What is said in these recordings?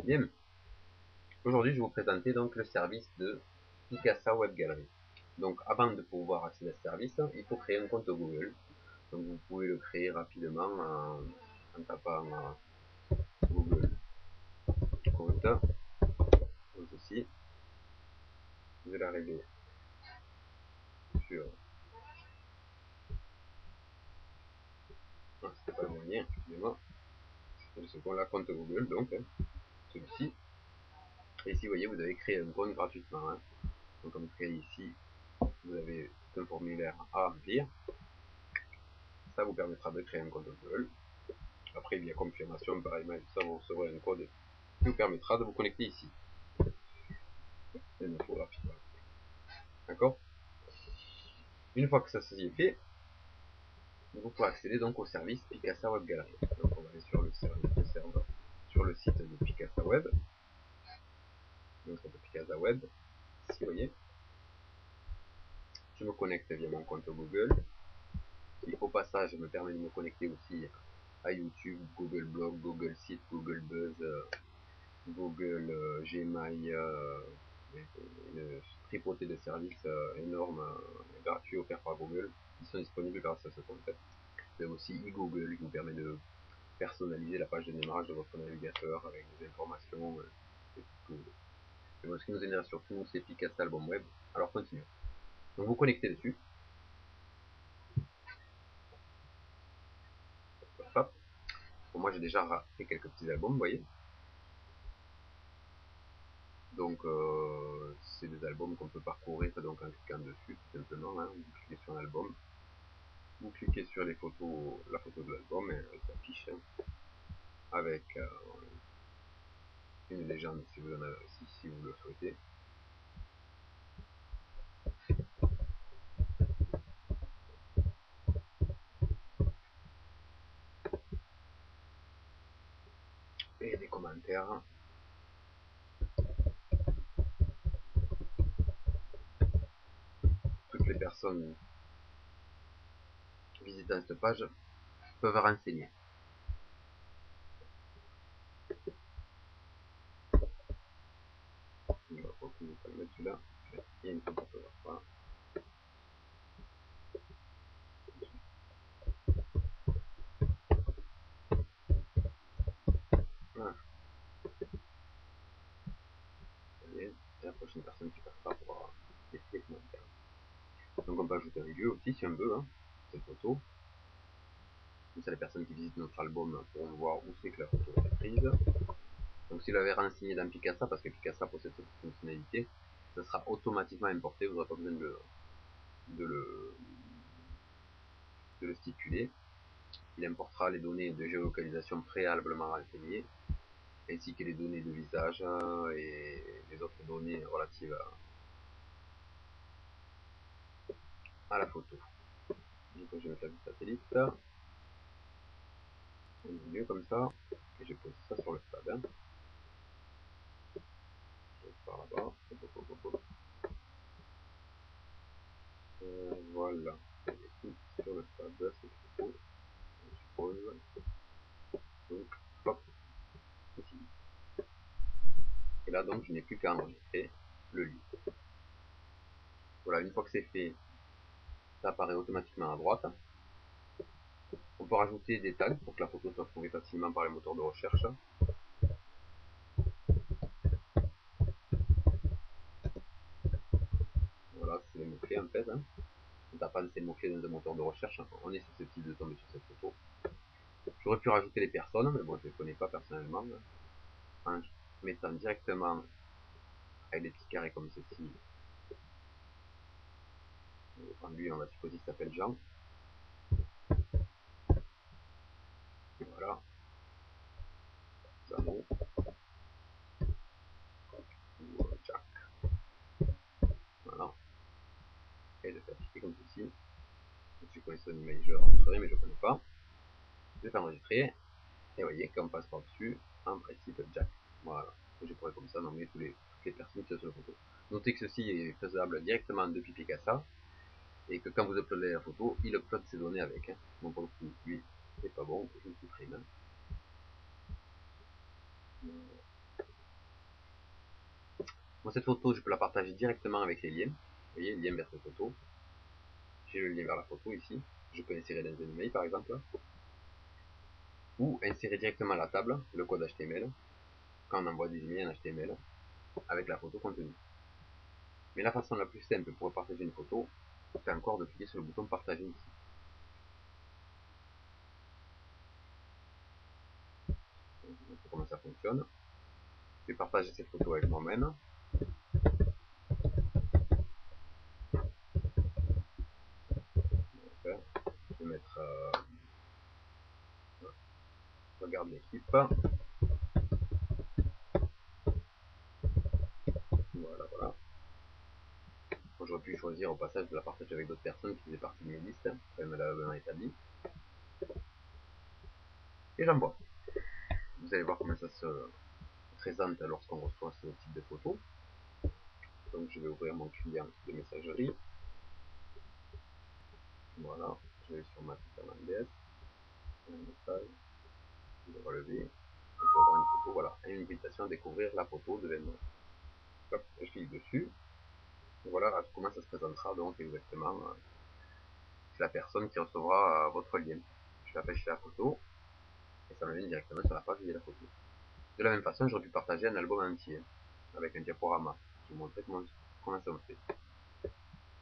Bien, aujourd'hui je vais vous présenter donc le service de Picasa Web Gallery. Donc avant de pouvoir accéder à ce service, il faut créer un compte Google. Donc vous pouvez le créer rapidement en tapant Google compte, comme ceci. Vous allez arriver sur... Ah, c'était pas le bon lien, excusez-moi. C'est le second là, compte Google, donc celui-ci. Et ici vous voyez, vous avez créé un compte gratuitement. Donc comme vous créez ici, vous avez un formulaire à remplir. Ça vous permettra de créer un compte Google. Après, via confirmation par email, ça vous recevrez un code qui vous permettra de vous connecter ici. D'accord. Une fois que ça c'est fait, vous pourrez accéder donc au service Picasa Web Gallery. Donc on va aller sur le service de serveur, sur le site de Picasa Web. Donc de Picasa Web. Ici, vous voyez, je me connecte via mon compte Google. Et au passage, je me permets de me connecter aussi à YouTube, Google Blog, Google Site, Google Buzz, Google Gmail, une tripotée de services énormes, gratuits offerts par Google, qui sont disponibles grâce à ce compte. Vous avez aussi eGoogle qui vous permet de personnaliser la page de démarrage de votre navigateur avec des informations et tout. Et moi, ce qui nous intéresse surtout, c'est Picasa Album Web. Alors continuons. Donc vous connectez dessus. Hop. Bon, moi j'ai déjà fait quelques petits albums, vous voyez. Donc c'est des albums qu'on peut parcourir donc en cliquant dessus tout simplement. Vous cliquez sur un album, vous cliquez sur les photos, la photo de l'album et elle s'affiche avec une légende si vous en avez, si vous le souhaitez. Et des commentaires. Toutes les personnes visitant cette page peuvent renseigner. On va continuer à le mettre celui-là. Il y a une photo de voilà. Voilà. Et la prochaine personne qui passera pour laisser les commentaires. Donc on peut ajouter un lieu aussi si on veut, cette photo. C'est les personnes qui visitent notre album pour voir où c'est que la photo est prise. Donc si vous l'avez renseigné dans Picasa, parce que Picasa possède cette fonctionnalité, ça sera automatiquement importé, vous n'aurez pas besoin de le stipuler. Il importera les données de géolocalisation préalablement renseignées, ainsi que les données de visage et les autres données relatives à la photo. Donc je vais mettre la vue satellite, au milieu comme ça, et je pose ça sur le stade. Je vais par là-bas. Voilà. Sur le stade, cette photo. Je pose. Donc, hop, ici. Et là, donc, je n'ai plus qu'à enregistrer le lieu. Voilà, une fois que c'est fait, ça apparaît automatiquement à droite. On peut rajouter des tags pour que la photo soit trouvée facilement par les moteurs de recherche. Voilà, c'est les mots-clés en fait. En tapant ces mots-clés dans un moteur de recherche, on est susceptible de tomber sur cette photo. J'aurais pu rajouter les personnes, mais bon, je ne les connais pas personnellement. En mettant directement avec des petits carrés comme ceci. Lui, on va supposer qu'il s'appelle Jean. Voilà. Zano. Ou Jack. Voilà. Et de faire cliquer comme ceci. Si je connaissais un email, je le rentrerai, mais je ne connais pas. Je vais enregistrer. Et vous voyez, quand on passe par-dessus, en principe, Jack. Voilà. Et je pourrais comme ça nommer toutes les personnes qui sont sur la photo. Notez que ceci est faisable directement depuis Picasa. Et que quand vous uploadez la photo, il upload ses données avec. Bon, pour le coup, lui, c'est pas bon, je le supprime. Moi, cette photo, je peux la partager directement avec les liens. Vous voyez, lien vers cette photo. J'ai le lien vers la photo ici. Je peux insérer dans un email, par exemple. Ou insérer directement à la table le code HTML quand on envoie des emails en HTML avec la photo contenue. Mais la façon la plus simple pour partager une photo, c'est encore de cliquer sur le bouton partager ici. C'est comment ça fonctionne. Je vais partager cette photo avec moi-même. Je vais mettre regarde l'équipe. Voilà, voilà. J'aurais pu choisir au passage de la partager avec d'autres personnes qui faisaient partie de mes listes, quand même là établi. Et j'envoie. Vous allez voir comment ça se présente lorsqu'on reçoit ce type de photo. Donc je vais ouvrir mon client de messagerie. Voilà, je vais sur ma Fernandez, un message, je vais relever, et je vais avoir une photo, voilà, et une invitation à découvrir la photo de l'événement. Hop, je clique dessus, et voilà comment ça se présentera donc exactement. C'est la personne qui recevra votre lien. Je vais afficher la photo, et ça me vient directement sur la page où il y a la photo. De la même façon, j'aurais pu partager un album entier, avec un diaporama, qui vous montrer comment ça me fait.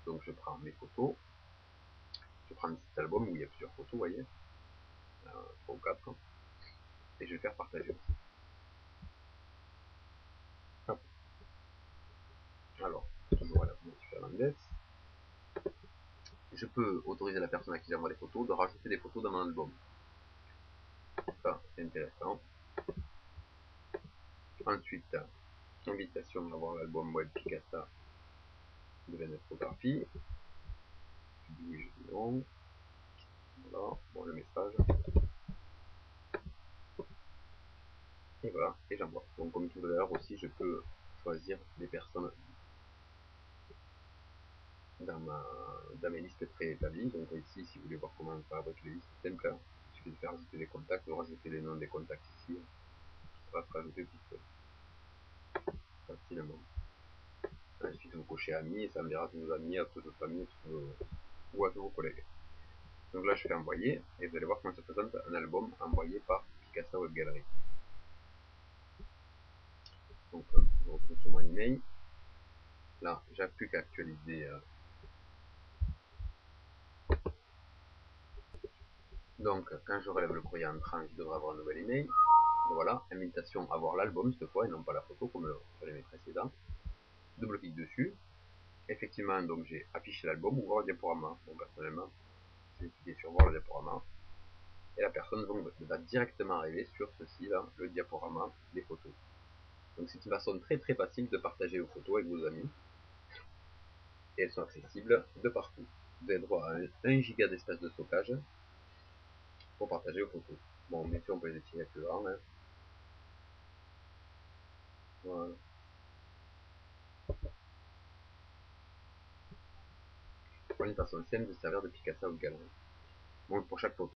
Donc je prends mes photos, je prends cet album où il y a plusieurs photos, vous voyez, 3 ou 4, et je vais faire partager aussi. Hop. Alors, toujours à la Fernandez. Je peux autoriser la personne à qui j'envoie les photos de rajouter des photos dans mon album. Ça, c'est intéressant. Ensuite, invitation à voir l'album web Picasa de la photographie. Je dis oui, je dis non. Voilà, bon, le message. Et voilà, et j'envoie. Donc, comme tout à l'heure aussi, je peux choisir des personnes dans mes listes préétablies. Donc ici, si vous voulez voir comment fabriquer les listes simples, il suffit de faire ajouter des contacts, de rajouter les noms des contacts ici. Ça va se rajouter tout seul. Facilement. Ensuite, vous cochez amis et ça me dira à tous vos amis, à toute votre famille, ou à tous vos collègues. Donc là, je fais envoyer et vous allez voir comment se présente un album envoyé par Picasa Web Gallery. Donc, je retourne sur mon email. Là, j'ai plus qu'à actualiser. Donc, quand je relève le courrier entrant, je devrais avoir un nouvel email. Et voilà, invitation à voir l'album cette fois et non pas la photo comme sur les mails précédents. Double clic dessus. Effectivement, donc j'ai affiché l'album ou voir le diaporama. Bon, personnellement, je vais cliquer sur voir le diaporama. Et la personne va directement arriver sur ceci là, le diaporama des photos. Donc c'est une façon très très facile de partager vos photos avec vos amis. Et elles sont accessibles de partout. Vous avez droit à 1 giga d'espace de stockage pour partager vos photos. Bon, bien sûr, on peut les étirer plus grand. Hein. Voilà. Une façon simple de servir de Picasa ou de Gallery. Bon, pour chaque photo.